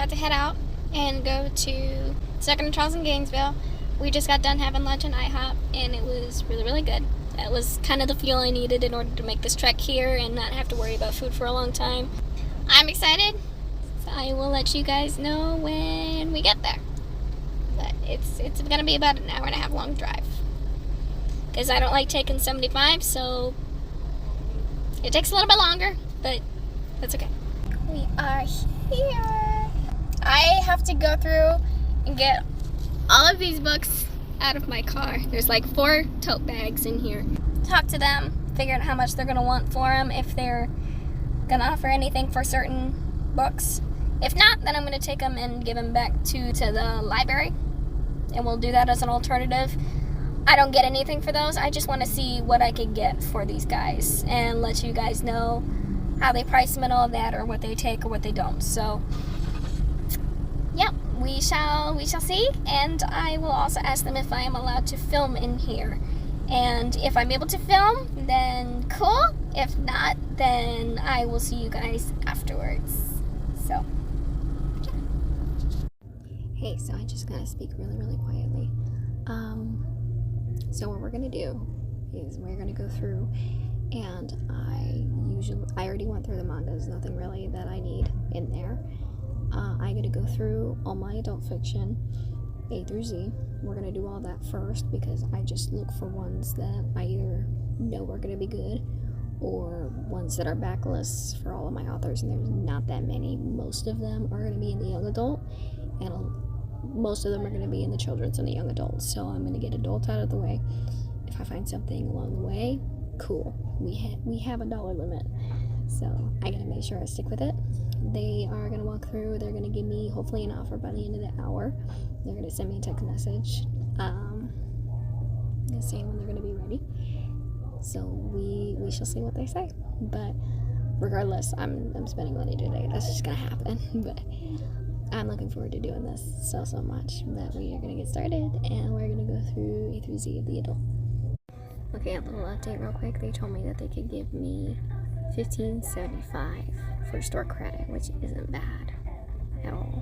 about to head out and go to Second and Charles in Gainesville. We just got done having lunch in IHOP, and it was really, really good. That was kind of the fuel I needed in order to make this trek here and not have to worry about food for a long time. I'm excited, so I will let you guys know when we get there. But it's going to be about an hour and a half long drive, because I don't like taking 75, so it takes a little bit longer, but that's okay. We are here. I have to go through and get all of these books out of my car. There's like 4 tote bags in here. Talk to them, figure out how much they're gonna want for them, if they're gonna offer anything for certain books. If not, then I'm gonna take them and give them back to the library, and we'll do that as an alternative. I don't get anything for those. I just want to see what I could get for these guys and let you guys know how they price them and all of that, or what they take or what they don't. So yep, we shall see, and I will also ask them if I am allowed to film in here. And if I'm able to film, then cool. If not, then I will see you guys afterwards. So yeah. Hey, so I just gotta speak really, really quietly. So what we're gonna do is we're gonna go through, and I already went through the mangas, nothing really that I need in there. I'm gonna go through all my adult fiction, A through Z. We're gonna do all that first, because I just look for ones that I either know are gonna be good, or ones that are backlists for all of my authors, and there's not that many. Most of them are gonna be in the young adult, and most of them are going to be in the children's and the young adults. So I'm going to get adults out of the way. If I find something along the way, cool. We have a dollar limit, so I got to make sure I stick with it. They are going to walk through. They're going to give me hopefully an offer by the end of the hour. They're going to send me a text message saying when they're going to be ready. So we shall see what they say. But regardless, I'm spending money today. That's just going to happen. But I'm looking forward to doing this so much. But we are going to get started, and we're going to go through A through Z of the adult. Okay, a little update real quick. They told me that they could give me $15.75 for store credit, which isn't bad at all.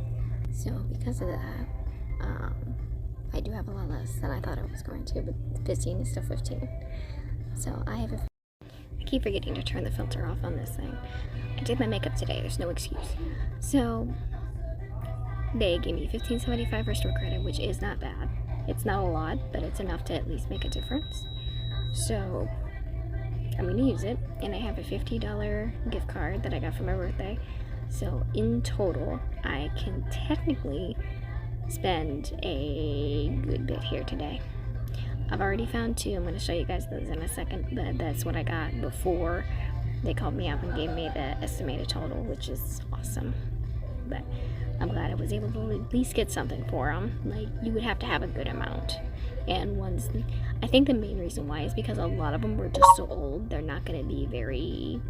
So because of that, I do have a lot less than I thought I was going to, but 15 is still 15. So I keep forgetting to turn the filter off on this thing. I did my makeup today, there's no excuse. So they gave me $15.75 for store credit, which is not bad. It's not a lot, but it's enough to at least make a difference. So I'm going to use it, and I have a $50 gift card that I got for my birthday. So in total, I can technically spend a good bit here today. I've already found 2. I'm going to show you guys those in a second, but that's what I got before they called me up and gave me the estimated total, which is awesome. But I'm glad I was able to at least get something for them. Like, you would have to have a good amount. And ones, I think the main reason why is because a lot of them were just so old, they're not going to be very,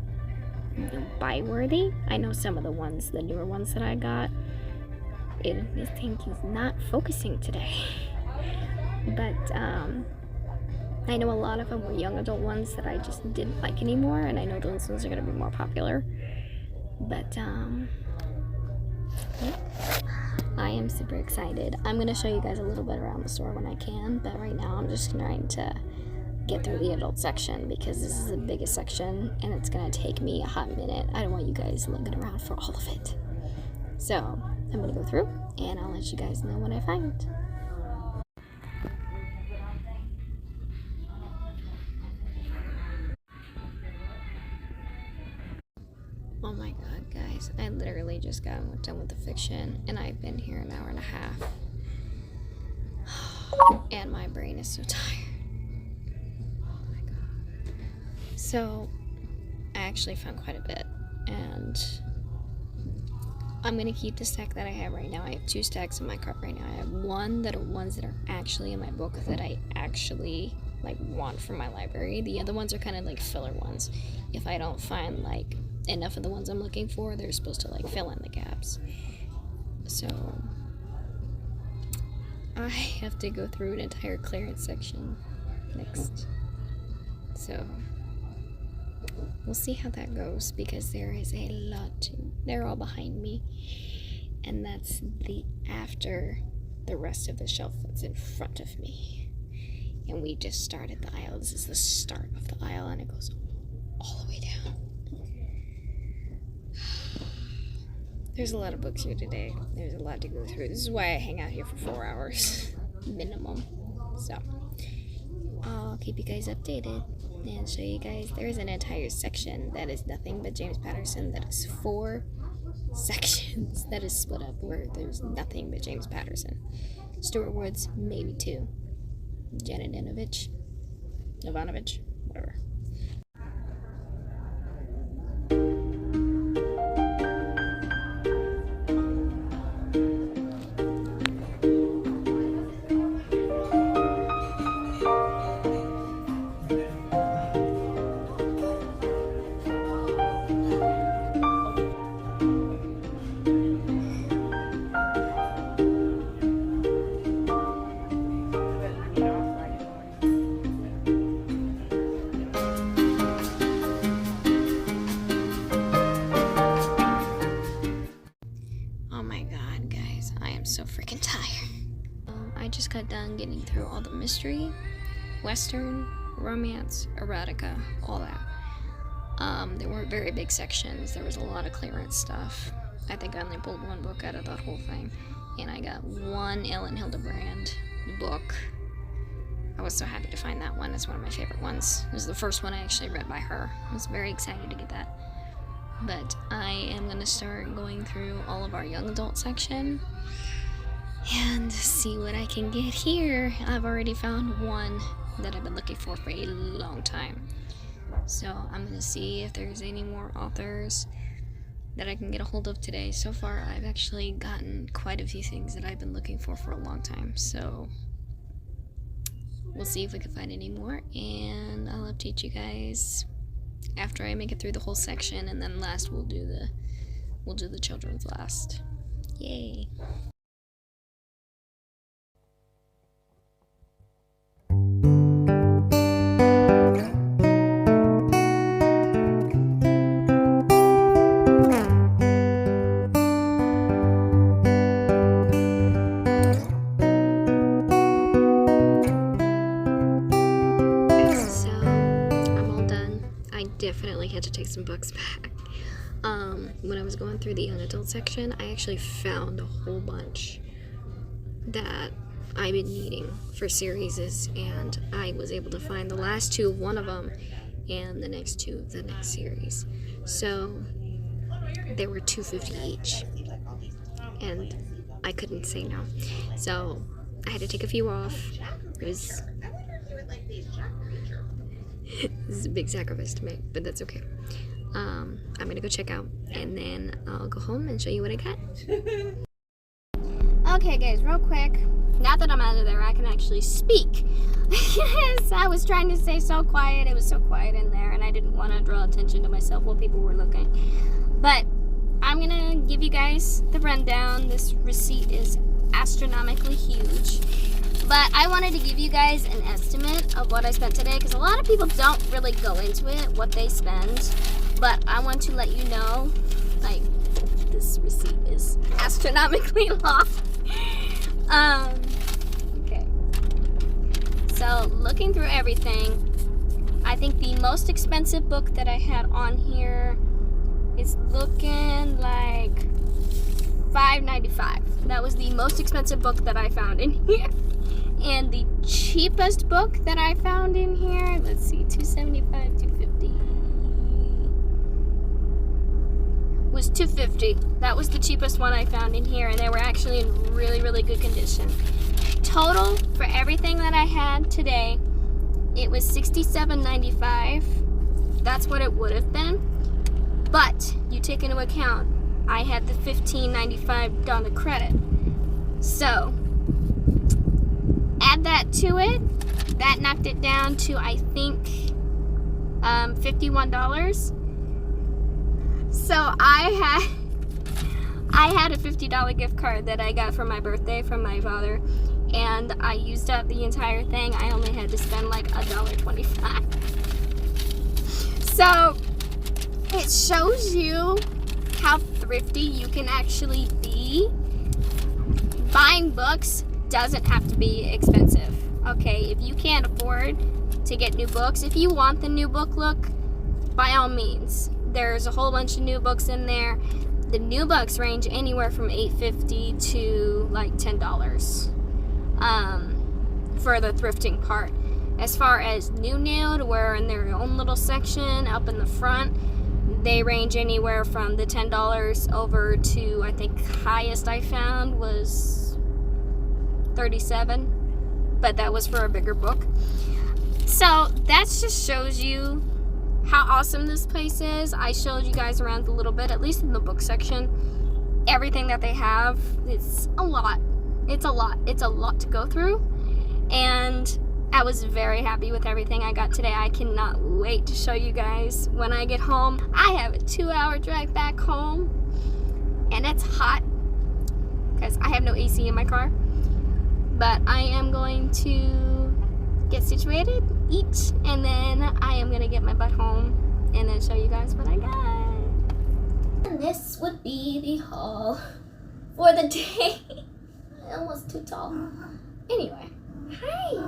buy-worthy. I know some of the ones, the newer ones that I got, this thing is not focusing today. But, I know a lot of them were young adult ones that I just didn't like anymore, and I know those ones are going to be more popular. But, I am super excited. I'm going to show you guys a little bit around the store when I can, but right now I'm just trying to get through the adult section, because this is the biggest section and it's going to take me a hot minute. I don't want you guys looking around for all of it. So I'm going to go through, and I'll let you guys know when I find it. Oh my god, guys, I literally just got done with the fiction, and I've been here an hour and a half, and my brain is so tired. Oh my god. So I actually found quite a bit, and I'm gonna keep the stack that I have right now. I have 2 stacks in my cart right now. I have one that are ones that are actually in my book that I actually want for my library. The other ones are kind of like filler ones. If I don't find enough of the ones I'm looking for, they're supposed to fill in the gaps. So I have to go through an entire clearance section next. So we'll see how that goes, because there is a lot they're all behind me, and that's the after the rest of the shelf that's in front of me. And we just started the aisle. This is the start of the aisle, and it goes all the way down. There's a lot of books here today. There's a lot to go through. This is why I hang out here for 4 hours minimum. So I'll keep you guys updated and show you guys. There's an entire section that is nothing but James Patterson. That is 4 sections that is split up where there's nothing but James Patterson. Stuart Woods, maybe 2. Janet Ivanovich, whatever. So freaking tired. I just got done getting through all the mystery, western, romance, erotica, all that. There weren't very big sections. There was a lot of clearance stuff. I think I only pulled 1 book out of that whole thing, and I got 1 Ellen Hildebrand book. I was so happy to find that one. It's one of my favorite ones. It was the first one I actually read by her. I was very excited to get that. But I am going to start going through all of our young adult section and see what I can get here. I've already found one that I've been looking for a long time. So I'm going to see if there's any more authors that I can get a hold of today. So far, I've actually gotten quite a few things that I've been looking for a long time. So we'll see if we can find any more, and I'll update you guys after I make it through the whole section, and then last we'll do the children's last. Yay. Definitely had to take some books back. When I was going through the young adult section, I actually found a whole bunch that I've been needing for series, and I was able to find the last 2 of one of them and the next 2 of the next series. So they were $2.50 each, and I couldn't say no. So I had to take a few off. This is a big sacrifice to make, but that's okay. I'm gonna go check out, and then I'll go home and show you what I got. Okay guys, real quick, now that I'm out of there, I can actually speak. Yes, I was trying to stay so quiet. It was so quiet in there, and I didn't want to draw attention to myself while people were looking. But I'm gonna give you guys the rundown. This receipt is astronomically huge. But I wanted to give you guys an estimate of what I spent today, because a lot of people don't really go into it, what they spend. But I want to let you know, like, this receipt is astronomically long. Okay. So, looking through everything, I think the most expensive book that I had on here is looking like $5.95. That was the most expensive book that I found in here. And the cheapest book that I found in here, let's see, $2.75, $2.50, was $2.50. That was the cheapest one I found in here, and they were actually in really, really good condition. Total for everything that I had today, it was $67.95. That's what it would have been. But you take into account, I had the $15.95 on the credit. So add that to it. That knocked it down to, I think, $51. So I had a $50 gift card that I got for my birthday from my father, and I used up the entire thing. I only had to spend like $1.25. So it shows you how thrifty you can actually be see, buying books doesn't have to be expensive. Okay, if you can't afford to get new books, if you want the new book look, by all means. There's a whole bunch of new books in there. The new books range anywhere from $8.50 to like $10 for the thrifting part. As far as new to where in their own little section up in the front, they range anywhere from the $10 over to, I think highest I found was $37, but that was for a bigger book. So that just shows you how awesome this place is. I showed you guys around a little bit, at least in the book section. Everything that they have, it's a lot. It's a lot to go through, and I was very happy with everything I got today. I cannot wait to show you guys when I get home. I have a 2-hour drive back home, and it's hot because I have no AC in my car. But I am going to get situated, eat, and then I am going to get my butt home and then show you guys what I got. And this would be the haul for the day. Almost too tall. Anyway, hi.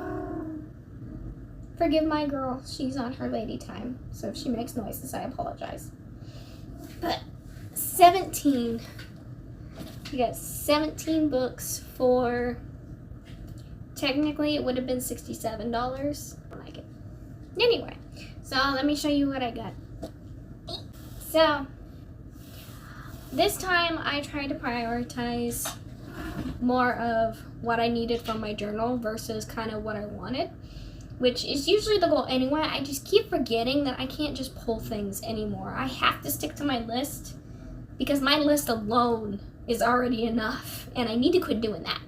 Forgive my girl, she's on her lady time, so if she makes noises, I apologize. But 17, we got 17 books for, technically it would have been $67. I like it. Anyway, so let me show you what I got. So, this time I tried to prioritize more of what I needed from my journal versus kind of what I wanted, which is usually the goal anyway. I just keep forgetting that I can't just pull things anymore. I have to stick to my list because my list alone is already enough, and I need to quit doing that.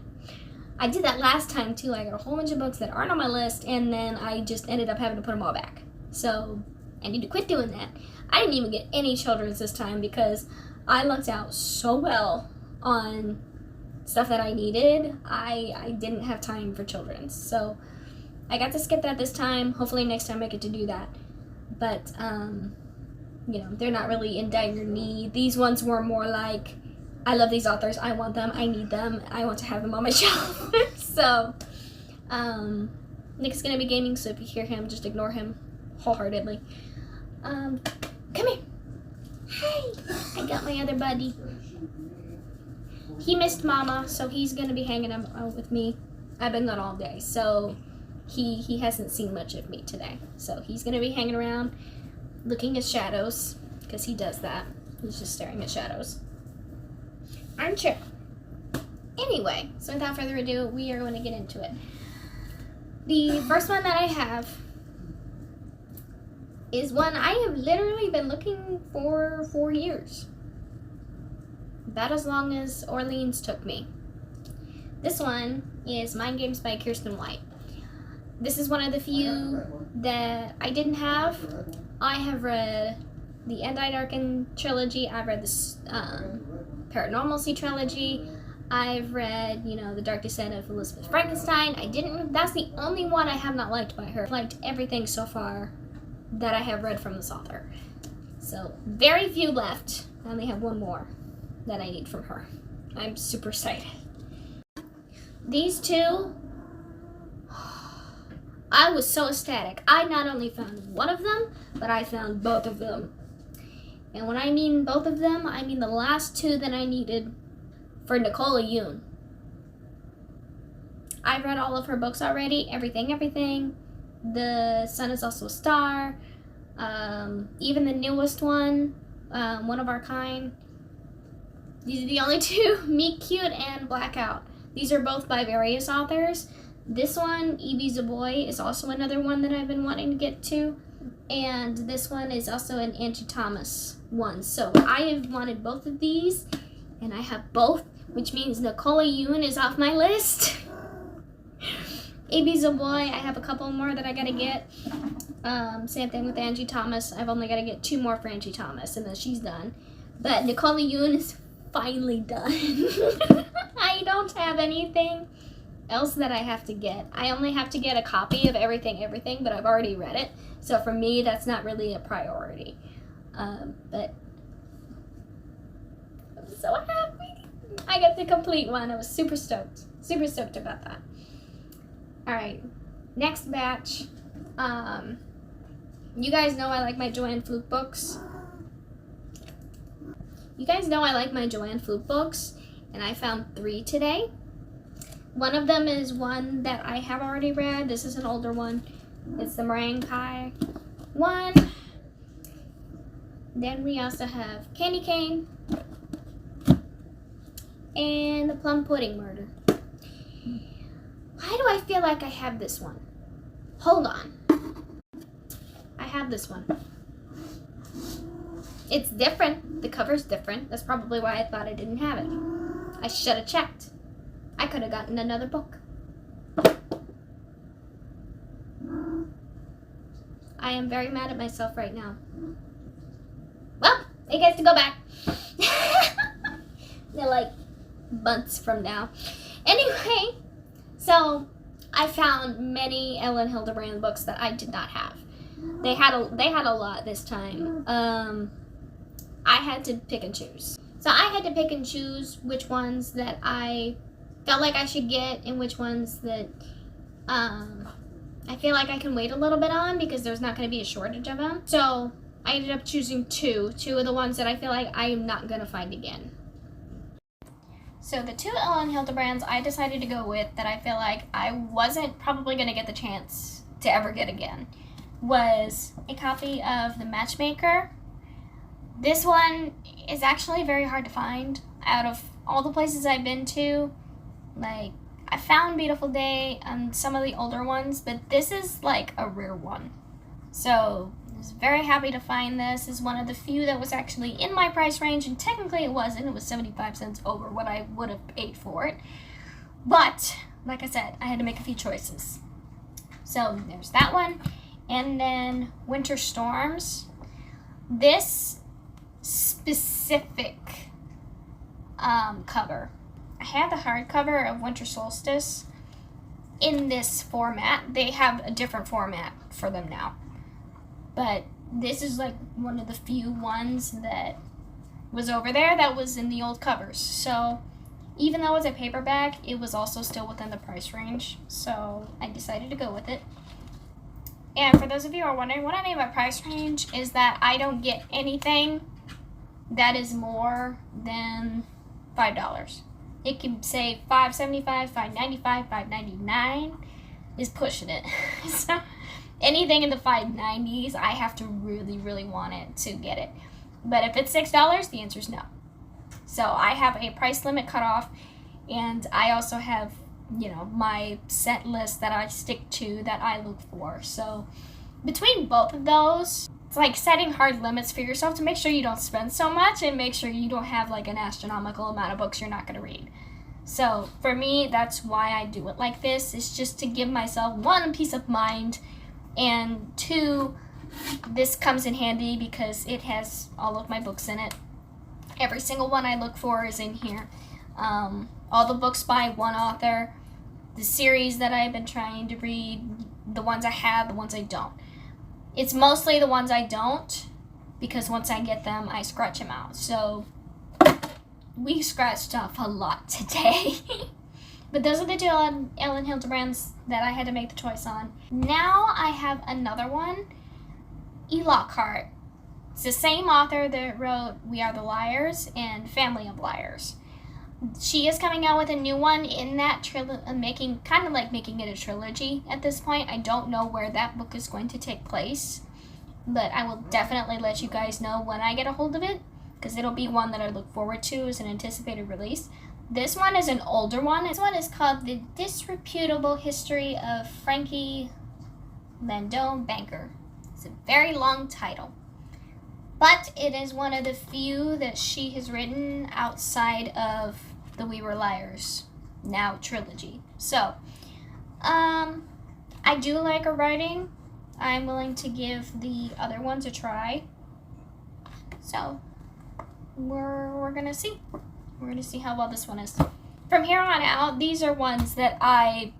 I did that last time too. I got a whole bunch of books that aren't on my list, and then I just ended up having to put them all back. So I need to quit doing that. I didn't even get any children's this time because I lucked out so well on stuff that I needed. I didn't have time for children's, so I got to skip that this time. Hopefully next time I get to do that. But you know, they're not really in dire need. These ones were more like, I love these authors, I want them, I need them, I want to have them on my shelf. So Nick's gonna be gaming, so if you hear him, just ignore him wholeheartedly. Come here. Hi. I got my other buddy. He missed Mama, so he's gonna be hanging out with me. I've been gone all day, so he hasn't seen much of me today. So he's gonna be hanging around, looking at shadows, because he does that. He's just staring at shadows. Aren't you? Anyway, so without further ado, we are going to get into it. The first one that I have is one I have literally been looking for years. About as long as Orleans took me. This one is Mind Games by Kirsten White. This is one of the few that I didn't have. I have read the End I Darken trilogy. I've read the Paranormalcy trilogy. I've read, you know, The Dark Descent of Elizabeth Frankenstein. That's the only one I have not liked by her. I've liked everything so far that I have read from this author. So, very few left. I only have one more that I need from her. I'm super excited. These two, I was so ecstatic. I not only found one of them, but I found both of them. And when I mean both of them, I mean the last two that I needed for Nicola Yoon. I've read all of her books already, Everything. The Sun is Also a Star. Even the newest one, One of Our Kind. These are the only two, Meet Cute and Blackout. These are both by various authors. This one, Evie's a Boy, is also another one that I've been wanting to get to. And this one is also an Angie Thomas one. So I have wanted both of these, and I have both, which means Nicola Yoon is off my list. Evie's a Boy, I have a couple more that I gotta get. Same thing with Angie Thomas. I've only gotta get 2 more for Angie Thomas, and then she's done. But Nicola Yoon is finally done. I don't have anything else that I have to get. I only have to get a copy of Everything, but I've already read it. So for me, that's not really a priority. But I'm so happy. I got the complete one. I was super stoked about that. All right, next batch. You guys know I like my Joanne Flute books. And I found 3 today. One of them is one that I have already read. This is an older one. It's the Meringue Pie one. Then we also have Candy Cane and the Plum Pudding Murder. Why do I feel like I have this one? Hold on. I have this one. It's different. The cover's different. That's probably why I thought I didn't have it. I should have checked. I could have gotten another book. I am very mad at myself right now. Well, it gets to go back. They're like months from now. Anyway, so I found many Ellen Hildebrand books that I did not have. They had a lot this time. I had to pick and choose. So I had to pick and choose which ones that I felt like I should get and which ones that I feel like I can wait a little bit on because there's not going to be a shortage of them. So I ended up choosing two of the ones that I feel like I am not going to find again. So the 2 Ellen Hildebrands I decided to go with that I feel like I wasn't probably going to get the chance to ever get again was a copy of The Matchmaker. This one is actually very hard to find. Out of all the places I've been to, like, I found Beautiful Day and some of the older ones, but this is like a rare one. So I was very happy to find this. It's one of the few that was actually in my price range, and technically it wasn't. It was 75 cents over what I would have paid for it. But, like I said, I had to make a few choices. So there's that one. And then Winter Storms. This specific cover. I had the hardcover of Winter Solstice in this format. They have a different format for them now. But this is like one of the few ones that was over there that was in the old covers. So even though it's a paperback, it was also still within the price range. So I decided to go with it. And for those of you who are wondering, what I mean by price range is that I don't get anything that is more than $5. It can say $5.75, $5.95, $5.99 is pushing it. So anything in the $5.90s, I have to really, really want it to get it. But if it's $6, the answer is no. So I have a price limit cutoff, and I also have, you know, my set list that I stick to that I look for. So between both of those, it's like setting hard limits for yourself to make sure you don't spend so much and make sure you don't have like an astronomical amount of books you're not going to read. So for me, that's why I do it like this. It's just to give myself 1, peace of mind, and 2, this comes in handy because it has all of my books in it. Every single one I look for is in here. All the books by one author, the series that I've been trying to read, the ones I have, the ones I don't. It's mostly the ones I don't, because once I get them, I scratch them out. So we scratched off a lot today. But those are the 2 Ellen Hildebrands that I had to make the choice on. Now I have another one, E. Lockhart. It's the same author that wrote We Are the Liars and Family of Liars. She is coming out with a new one in that making it a trilogy at this point. I don't know where that book is going to take place, but I will definitely let you guys know when I get a hold of it, because it'll be one that I look forward to as an anticipated release. This one is an older one. This one is called The Disreputable History of Frankie Landon Banker. It's a very long title, but it is one of the few that she has written outside of the We Were Liars Now trilogy. So, I do like her writing. I'm willing to give the other ones a try. So, we're gonna see. We're gonna see how well this one is. From here on out, these are ones that I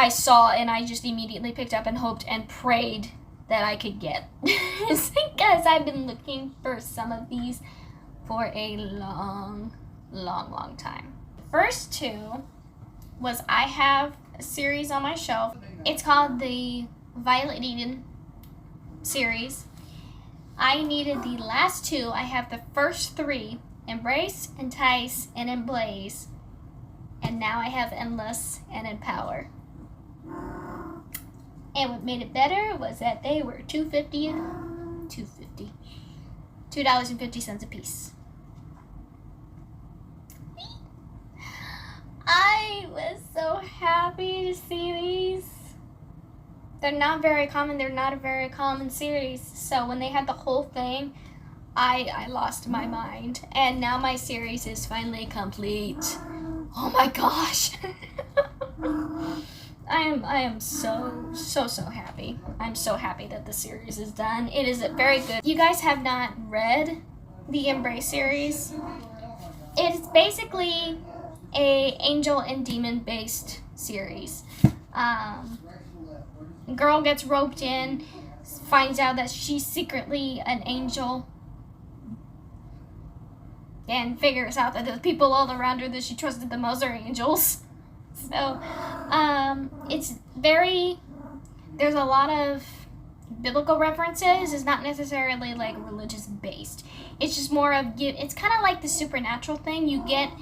saw and I just immediately picked up and hoped and prayed that I could get. It's because I've been looking for some of these for a long time. first two was I have a series on my shelf. It's called the Violet Eden series. I needed the last two. I have the first three, Embrace, Entice, and Emblaze. And now I have Endless and Empower. And what made it better was that they were $2.50 a piece. I was so happy to see these. They're not very common. They're not a very common series. So when they had the whole thing, I lost my mind. And now my series is finally complete. Oh my gosh. I am so happy. I'm so happy that the series is done. It is very good. You guys have not read the Embrace series. It's basically a angel and demon based series. Girl gets roped in, finds out that she's secretly an angel, and figures out that the people all around her that she trusted the most are angels. So, there's a lot of biblical references. It's not necessarily like religious based. It's just more of, it's kind of like the supernatural thing. You get,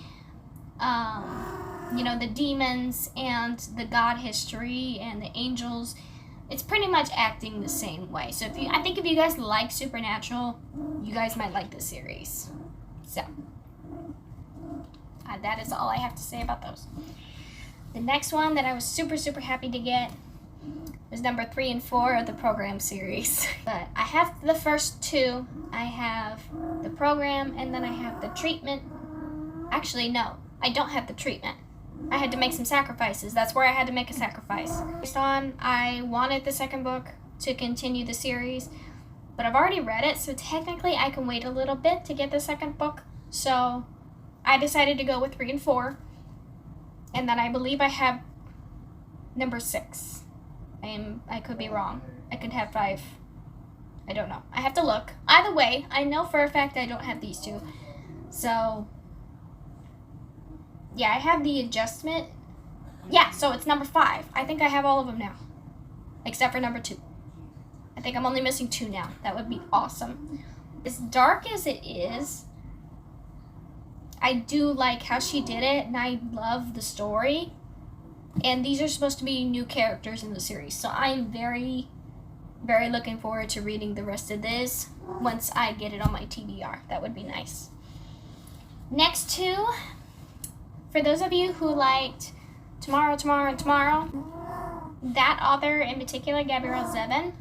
the demons and the God history and the angels. It's pretty much acting the same way. So I think if you guys like supernatural, you guys might like this series. So, that is all I have to say about those. The next one that I was super happy to get was number 3 and 4 of the program series. But I have the first two. I have the program, and then I have the treatment. Actually, no, I don't have the treatment. I had to make some sacrifices. That's where I had to make a sacrifice. Based on, I wanted the second book to continue the series, but I've already read it, so technically I can wait a little bit to get the second book. So I decided to go with 3 and 4. And then I believe I have number 6. I could be wrong. I could have 5. I don't know. I have to look. Either way, I know for a fact I don't have these two. So, yeah, I have the adjustment. Yeah, so it's number 5. I think I have all of them now. Except for number 2. I think I'm only missing 2 now. That would be awesome. As dark as it is, I do like how she did it, and I love the story. And these are supposed to be new characters in the series, so I'm very looking forward to reading the rest of this once I get it on my TBR. That would be nice. Next two, for those of you who liked Tomorrow, that author in particular, Gabrielle Zevin,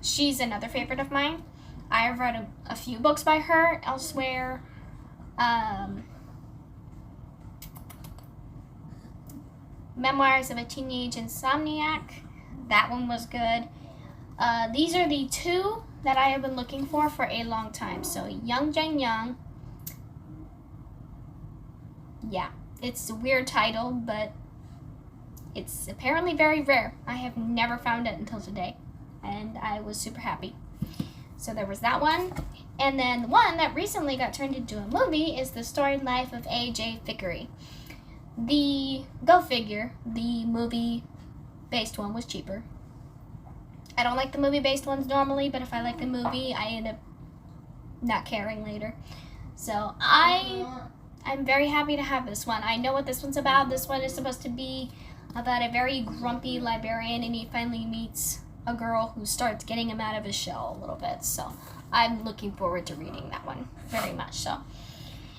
she's another favorite of mine. I have read a few books by her elsewhere. Memoirs of a Teenage Insomniac. That one was good. These are the two that I have been looking for a long time. So, Young Jane Young. Yeah, it's a weird title, but it's apparently very rare. I have never found it until today, and I was super happy. So there was that one. And then the one that recently got turned into a movie is The Storied Life of A.J. Thickery. Go figure, the movie-based one was cheaper. I don't like the movie-based ones normally, but if I like the movie, I end up not caring later. So I'm very happy to have this one. I know what this one's about. This one is supposed to be about a very grumpy librarian, and he finally meets a girl who starts getting him out of his shell a little bit. So I'm looking forward to reading that one very much so.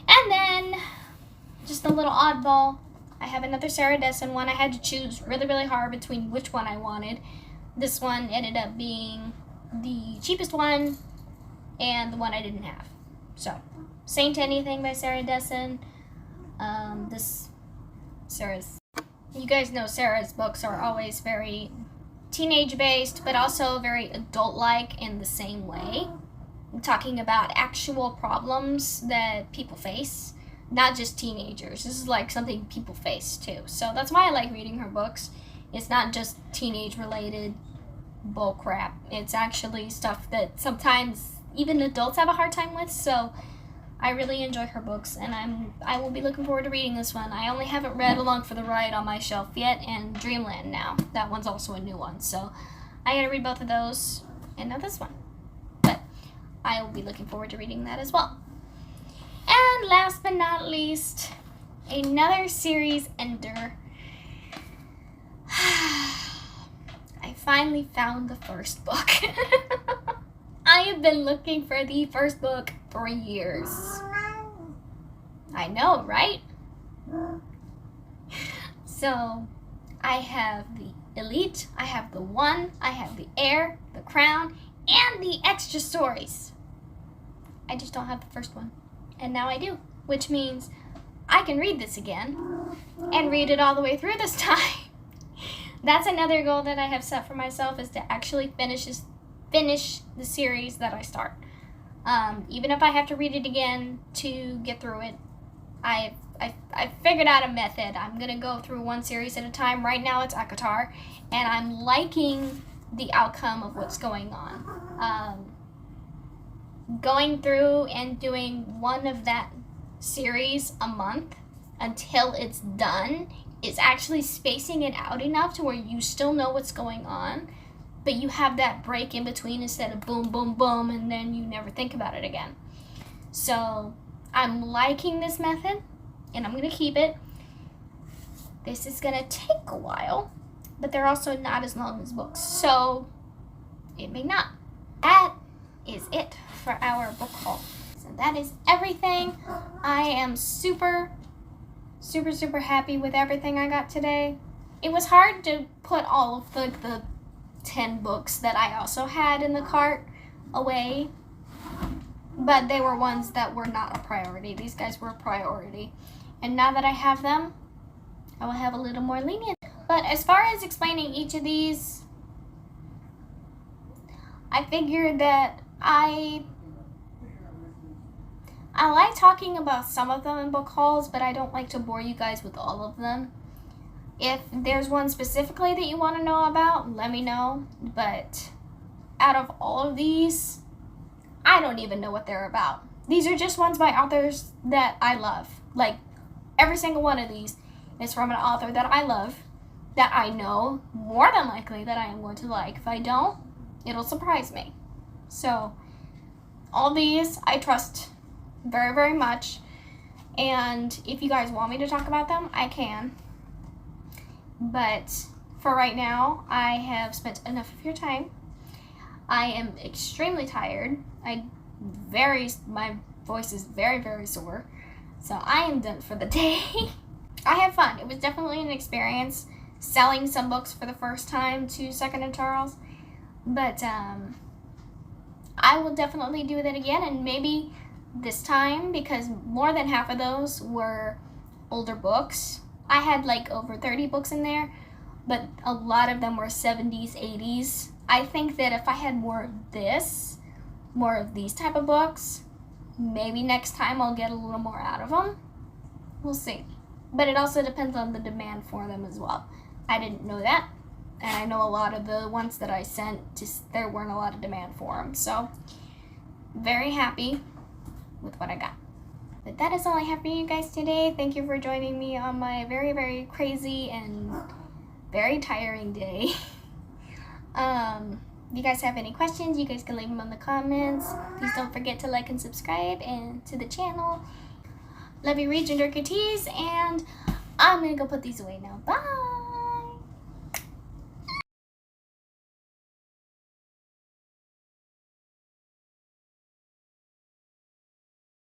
And then, just a little oddball, I have another Sarah Dessen one. I had to choose really hard between which one I wanted. This one ended up being the cheapest one and the one I didn't have. So, Saint Anything by Sarah Dessen. You guys know Sarah's books are always very teenage-based, but also very adult-like in the same way. I'm talking about actual problems that people face. Not just teenagers. This is like something people face too. So that's why I like reading her books. It's not just teenage-related bull crap. It's actually stuff that sometimes even adults have a hard time with. So I really enjoy her books, and I will be looking forward to reading this one. I only haven't read Along for the Ride on my shelf yet, and Dreamland now. That one's also a new one, so I gotta read both of those, and now this one. But I will be looking forward to reading that as well. And last but not least, another series ender. I finally found the first book. I have been looking for the first book for years. I know, right? So, I have the Elite, I have the One, I have the Heir, the Crown, and the Extra Stories. I just don't have the first one. And now I do, which means I can read this again and read it all the way through this time. That's another goal that I have set for myself, is to actually finish the series that I start. Even if I have to read it again to get through it, I figured out a method. I'm gonna go through one series at a time. Right now it's Akatar, and I'm liking the outcome of what's going on. Going through and doing one of that series a month until it's done is actually spacing it out enough to where you still know what's going on, but you have that break in between instead of boom, boom, boom, and then you never think about it again. So I'm liking this method, and I'm going to keep it. This is going to take a while, but they're also not as long as books, so it may not. That is it for our book haul. So that is everything. I am super happy with everything I got today. It was hard to put all of the 10 books that I also had in the cart away, but they were ones that were not a priority. These guys were a priority, and now that I have them, I will have a little more lenient. But as far as explaining each of these, I figured that I like talking about some of them in book hauls, but I don't like to bore you guys with all of them. If there's one specifically that you want to know about, let me know. But out of all of these, I don't even know what they're about. These are just ones by authors that I love. Like, every single one of these is from an author that I love, that I know more than likely that I am going to like. If I don't, it'll surprise me. So, all these I trust very, very much. And if you guys want me to talk about them, I can. But for right now, I have spent enough of your time. I am extremely tired. My voice is very, very sore. So I am done for the day. I had fun. It was definitely an experience selling some books for the first time to Second and Charles. But I will definitely do that again, and maybe this time, because more than half of those were older books. I had like over 30 books in there, but a lot of them were 70s, 80s. I think that if I had more of these type of books, maybe next time I'll get a little more out of them. We'll see. But it also depends on the demand for them as well. I didn't know that, and I know a lot of the ones that I sent, there weren't a lot of demand for them. So, very happy with what I got. But that is all I have for you guys today. Thank you for joining me on my very, very crazy and very tiring day. If you guys have any questions, you guys can leave them in the comments. Please don't forget to like and subscribe and to the channel. Love you, read your teas, and I'm gonna go put these away now. Bye!